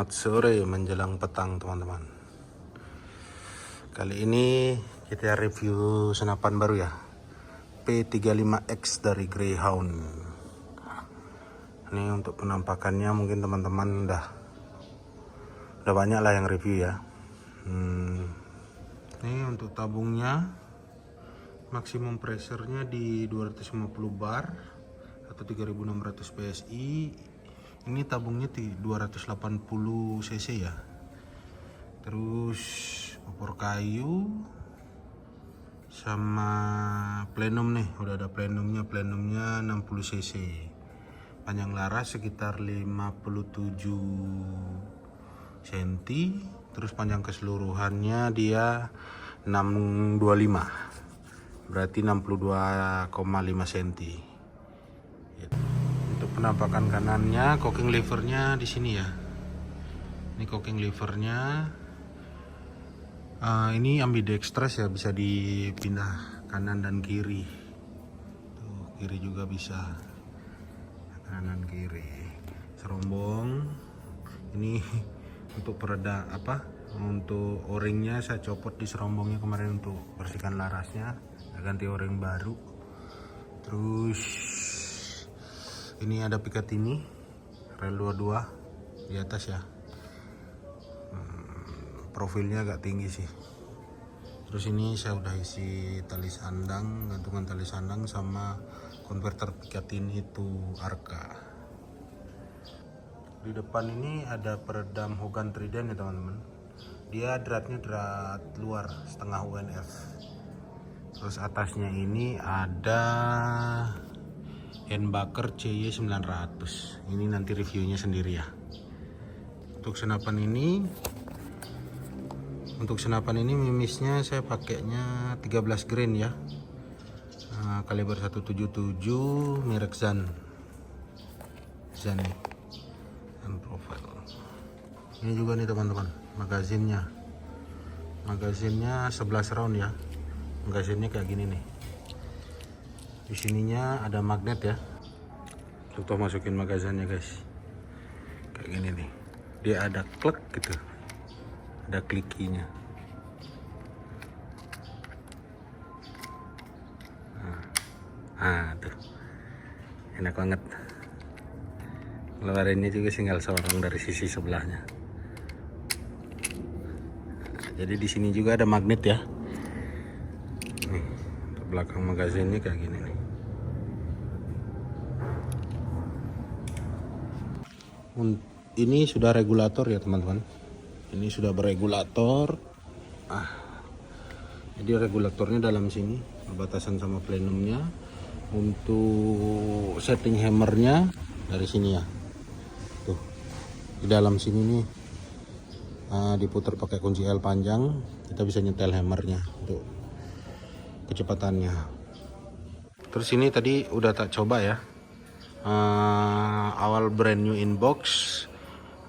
Selamat sore menjelang petang teman-teman. Kali ini kita review senapan baru ya, P35X dari Greyhound. Ini untuk penampakannya mungkin teman-teman udah banyak lah yang review ya. Ini untuk tabungnya, maksimum pressure-nya di 250 bar atau 3600 PSI. Ini tabungnya 280 cc ya. Terus opor kayu sama plenum nih, udah ada plenumnya 60 cc. Panjang laras sekitar 57 cm. Terus panjang keseluruhannya dia 625, berarti 62,5 cm. Untuk penampakan kanannya, cocking levernya di sini ya. Ini cocking levernya. Ini ambidextrous ya, bisa dipindah kanan dan kiri. Tuh, kiri juga bisa, kanan kiri. Serombong. Ini untuk pereda untuk o-ringnya saya copot di serombongnya kemarin untuk bersihkan larasnya, ganti o-ring baru. Terus ini ada pikat ini, rel 22 di atas ya. Profilnya agak tinggi sih. Terus ini saya udah isi tali sandang, gantungan tali sandang sama konverter pikat ini itu Arca. Di depan ini ada peredam Hogan Trident ya teman-teman. Dia dratnya drat luar setengah UNF. Terus atasnya ini ada Handbacker CY900. Ini nanti reviewnya sendiri ya. Untuk senapan ini mimisnya saya pakainya 13 grain ya. Kaliber 177 merek Zan profile. Ini juga nih teman-teman, magazinnya 11 round ya. Magazinnya kayak gini nih. Di sininya ada magnet ya. Contoh masukin magazinnya guys. Kayak gini nih. Dia ada klek gitu. Ada klikinya. Tuh. Enak banget. Keluarinnya juga tinggal seorang dari sisi sebelahnya. Jadi di sini juga ada magnet ya. Nih, untuk belakang magazinnya kayak gini nih. Ini sudah regulator ya teman-teman. Ini sudah beregulator. Jadi regulatornya dalam sini, perbatasan sama plenumnya. Untuk setting hammernya dari sini ya. Tuh, di dalam sini nih diputar pakai kunci L panjang, kita bisa nyetel hammernya untuk kecepatannya. Terus ini tadi udah tak coba ya. Awal brand new inbox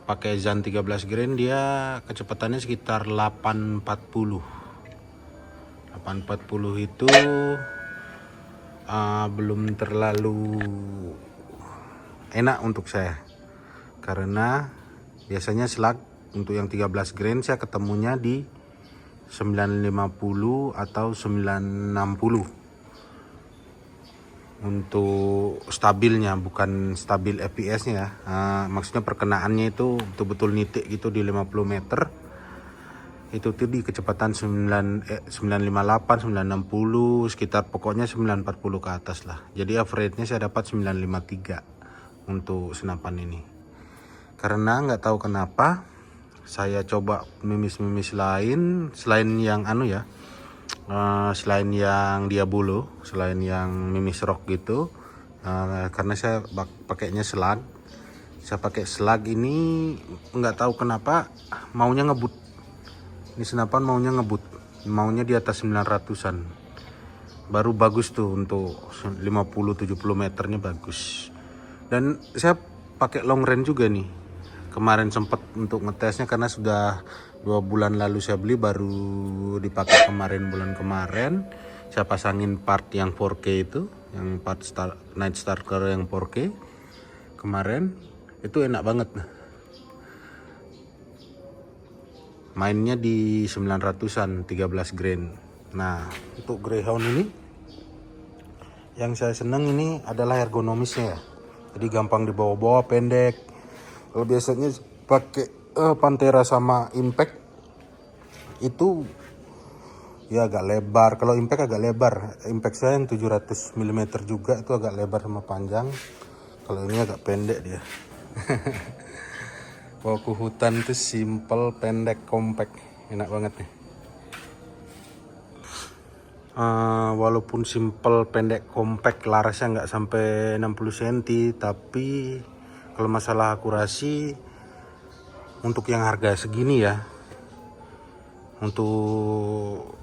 pakai Zan 13 grain, dia kecepatannya sekitar 840 itu belum terlalu enak untuk saya, karena biasanya slug untuk yang 13 grain saya ketemunya di 950 atau 960 untuk stabilnya, bukan stabil FPS-nya ya. Maksudnya perkenaannya itu betul-betul nitik gitu di 50 meter. Itu tuh di kecepatan 958, 960, sekitar pokoknya 940 ke atas lah. Jadi average-nya saya dapat 953 untuk senapan ini. Karena nggak tahu kenapa saya coba mimis-mimis lain selain yang selain yang Diabolo, selain yang mimis rock gitu. Karena saya pakainya slug. Saya pakai slug ini nggak tahu kenapa maunya ngebut. Ini senapan maunya ngebut, maunya di atas 900-an. Baru bagus tuh untuk 50-70 meternya bagus. Dan saya pakai long range juga nih. Kemarin sempat untuk ngetesnya karena sudah 2 bulan lalu saya beli, baru dipakai bulan kemarin. Saya pasangin part yang 4K itu, yang part Night Stalker yang 4K kemarin. Itu enak banget. mainnya di 900-an 13 grain. Nah untuk Greyhound ini yang saya seneng ini adalah ergonomisnya ya. Jadi gampang dibawa-bawa, pendek. Kalau biasanya pakai Pantera sama Impact itu ya agak lebar. Kalau Impact agak lebar. Impact saya yang 700 mm juga itu agak lebar sama panjang. Kalau ini agak pendek dia. Bawa ke hutan tuh simple, pendek, compact, enak banget nih. Walaupun simple, pendek, compact, larasnya nggak sampai 60 cm, tapi kalau masalah akurasi untuk yang harga segini ya, untuk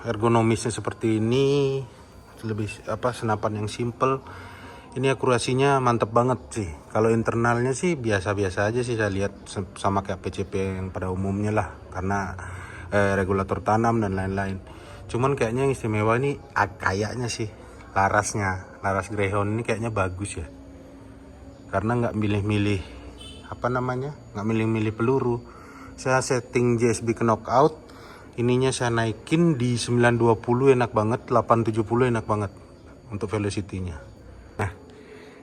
ergonomisnya seperti ini, lebih senapan yang simple, ini akurasinya mantep banget sih. Kalau internalnya sih biasa-biasa aja sih, saya lihat sama kayak PCP yang pada umumnya lah, karena regulator tanam dan lain-lain. Cuman kayaknya yang istimewa ini kayaknya sih laras Greyhound ini kayaknya bagus ya, karena nggak milih-milih nggak milih-milih peluru. Saya setting JSB ke knockout, ininya saya naikin di 920 enak banget, 870 enak banget untuk velocity-nya. Nah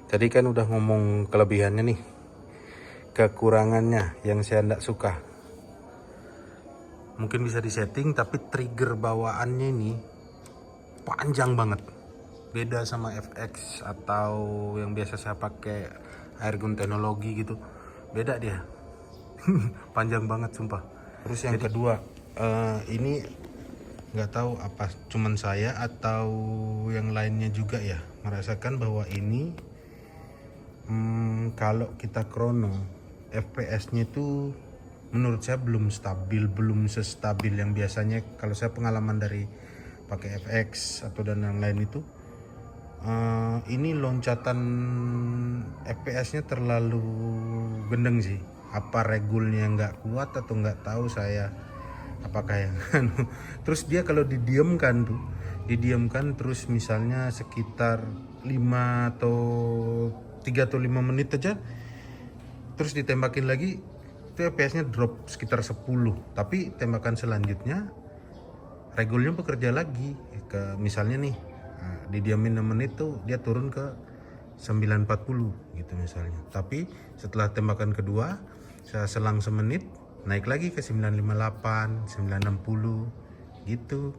tadi kan udah ngomong kelebihannya nih, kekurangannya yang saya nggak suka mungkin bisa disetting, tapi trigger bawaannya ini panjang banget, beda sama FX atau yang biasa saya pakai Airgun teknologi gitu, beda dia. Panjang banget sumpah. Terus yang kedua, ini nggak tahu apa cuman saya atau yang lainnya juga ya merasakan bahwa ini kalau kita krono FPS-nya itu menurut saya belum stabil, belum sestabil yang biasanya. Kalau saya pengalaman dari pakai FX atau dan yang lain itu, ini loncatan FPS-nya terlalu gendeng sih. Apa regulnya nggak kuat atau nggak tahu saya, apakah yang terus dia kalau didiamkan terus misalnya sekitar 3 atau 5 menit aja, terus ditembakin lagi, itu FPS-nya drop sekitar 10. Tapi tembakan selanjutnya regulnya bekerja lagi ke misalnya nih, didiamin 6 menit tuh dia turun ke 940 gitu misalnya. Tapi setelah tembakan kedua saya selang semenit naik lagi ke 958, 960 gitu.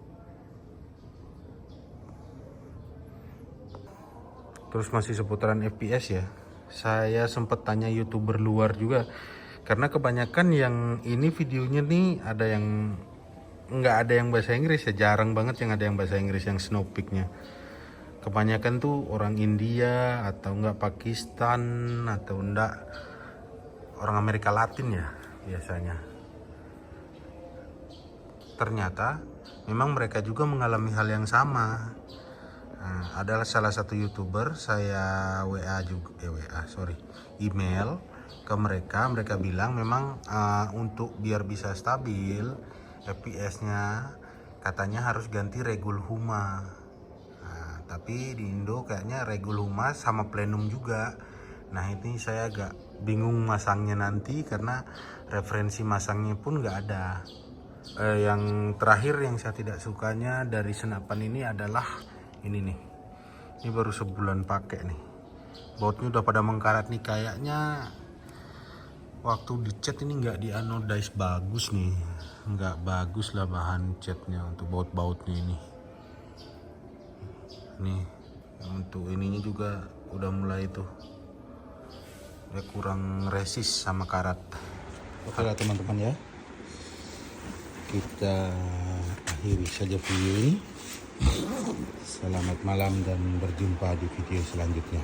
Terus masih seputaran FPS ya, saya sempat tanya YouTuber luar juga, karena kebanyakan yang ini videonya nih ada yang nggak ada yang bahasa Inggris ya, jarang banget yang ada yang bahasa Inggris yang snow peak-nya. Kebanyakan tuh orang India atau enggak Pakistan atau enggak orang Amerika Latin ya biasanya. Ternyata memang mereka juga mengalami hal yang sama. Nah, adalah salah satu YouTuber, saya email ke mereka bilang memang untuk biar bisa stabil FPS-nya katanya harus ganti regul Huma. Nah, tapi di Indo kayaknya regul Huma sama plenum juga. Nah ini saya agak bingung masangnya nanti karena referensi masangnya pun nggak ada. Yang terakhir yang saya tidak sukanya dari senapan ini adalah ini nih. Ini baru sebulan pakai nih, bautnya udah pada mengkarat nih, kayaknya waktu dicat ini nggak dianodize bagus nih, nggak bagus lah bahan catnya untuk baut-bautnya ini. Nih untuk ininya juga udah mulai tuh udah kurang resist sama karat. Oke lah teman-teman ya, kita akhiri saja video ini. Selamat malam dan berjumpa di video selanjutnya.